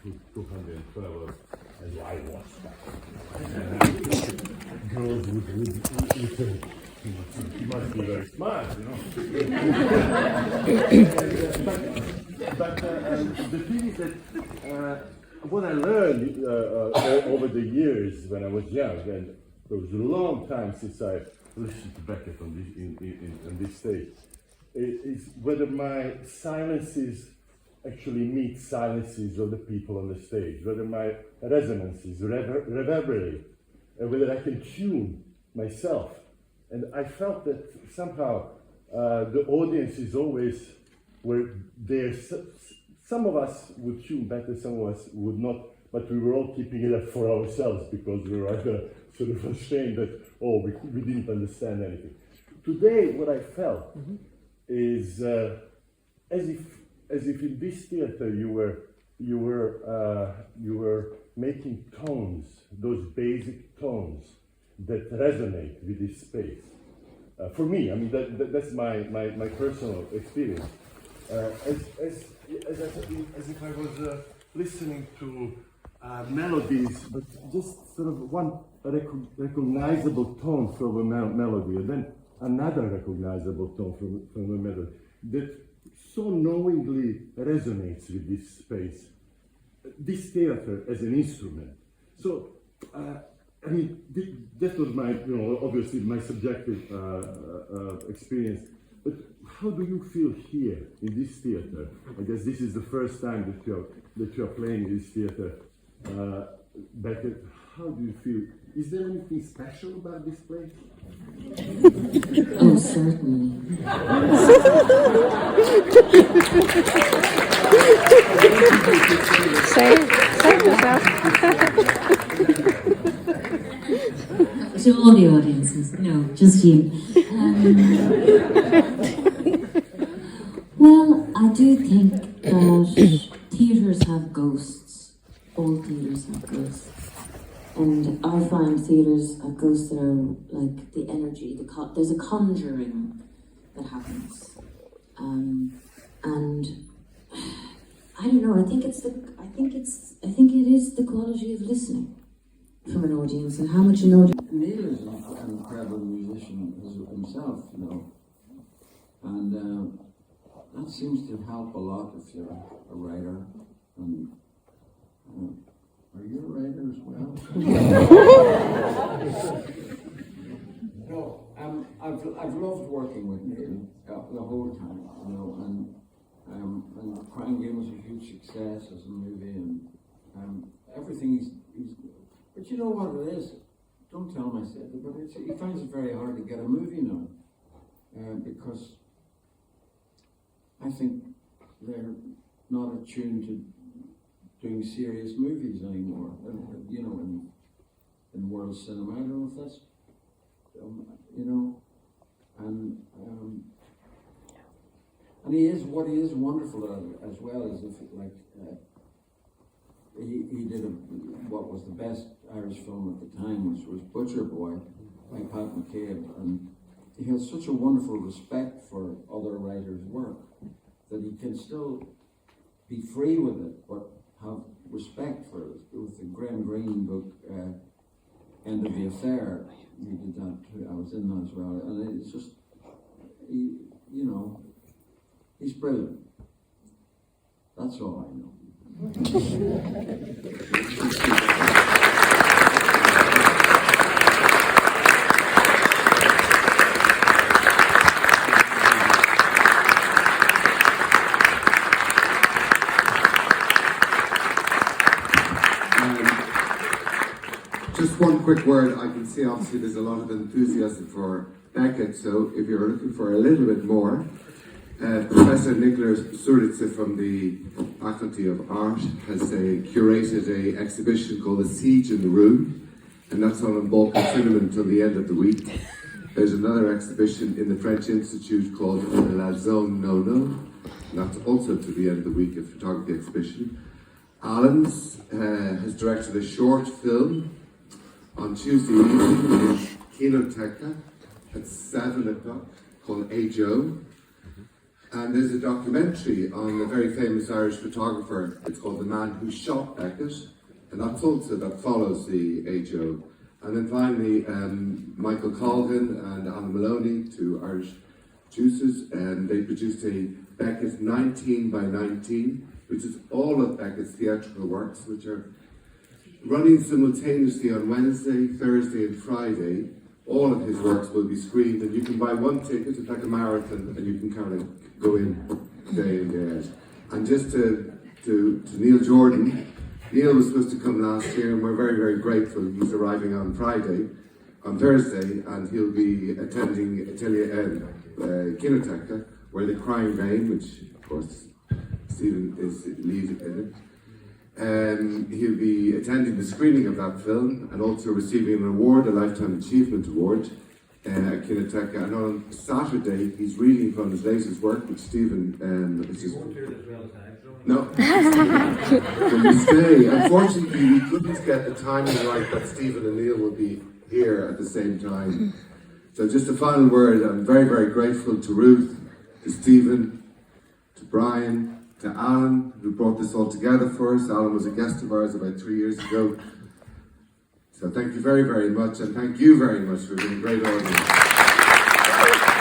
212 as I was back. Girls would say, he must be very smart, you know. but the thing is that what I learned over the years when I was young, and it was a long time since I listened to Beckett on this stage, is whether my silences actually meet silences of the people on the stage, whether my resonances reverberate, and whether I can tune myself. And I felt that somehow the audiences always were there. Some of us would tune better, some of us would not, but we were all keeping it up for ourselves because we were either sort of ashamed that, oh, we didn't understand anything. Today, what I felt is as if in this theater you were making tones, those basic tones that resonate with this space. For me, I mean that's my personal experience. As if I was listening to melodies, but just sort of one recognizable tone from a melody, and then another recognizable tone from a melody that so knowingly resonates with this space, this theater as an instrument. So, I mean, that was my, obviously my subjective experience. But how do you feel here in this theater? I guess this is the first time that you're playing in this theater. Beckett, how do you feel? Is there anything special about this place? Oh, certainly. Say yourself. To all the audiences, no, just you. Well, I do think that theatres have ghosts. All theatres have ghosts. And I find theatres have ghosts that are like the energy, there's a conjuring that happens. And I don't know, I think it is the quality of listening from an audience and how much an audience. Neil is an incredible musician himself, and that seems to help a lot if you're a writer. And are you a writer as well? No, I've loved working with Neil the whole time, and Crying Game was a huge success as a movie, and everything he's. But you know what it is? Don't tell him I said it, but he finds it very hard to get a movie now, because I think they're not attuned to doing serious movies anymore. In world cinema, I don't know if that's, and he is wonderful as well as if he did what was the best Irish film at the time, which was Butcher Boy by Pat McCabe, and he has such a wonderful respect for other writers' work that he can still be free with it, but have respect for it. With the Graham Greene book, End of the Affair, he did that too. I was in that as well, and it's just, he's brilliant. That's all I know. Just one quick word. I can see obviously there's a lot of enthusiasm for Beckett, so if you're looking for a little bit more, Professor Nicholas Suritsa from the Faculty of Art has curated an exhibition called A Siege in the Room, and that's on Balkan Cinema until the end of the week. There's another exhibition in the French Institute called La Zone No No, and that's also to the end of the week, a photography exhibition. Alan has directed a short film on Tuesday evening in Kinoteca at 7 o'clock called Hey Joe. And there's a documentary on a very famous Irish photographer. It's called The Man Who Shot Beckett, and that's also that follows the AGO. And then finally, Michael Colgan and Alan Maloney, two Irish producers, and they produced a Beckett 19 by 19, which is all of Beckett's theatrical works, which are running simultaneously on Wednesday, Thursday, and Friday. All of his works will be screened, and you can buy one ticket. It's like a marathon, and you can kind of go in day in, day out. And just to Neil Jordan, Neil was supposed to come last year, and we're very, very grateful. He's arriving on Thursday, and he'll be attending Atelje Kinoteka, where The Crying Rain, which of course Stephen is lead in it. He'll be attending the screening of that film and also receiving an award, a Lifetime Achievement Award at Kinoteka. And on Saturday, he's reading from his latest work, which Stephen is just... No. Will you stay? Unfortunately, we couldn't get the timing right that Stephen and Neil will be here at the same time. So just a final word. I'm very, very grateful to Ruth, to Stephen, to Brian, to Alan, who brought this all together for us. Alan was a guest of ours about 3 years ago. So thank you very, very much, and thank you very much for being a great audience.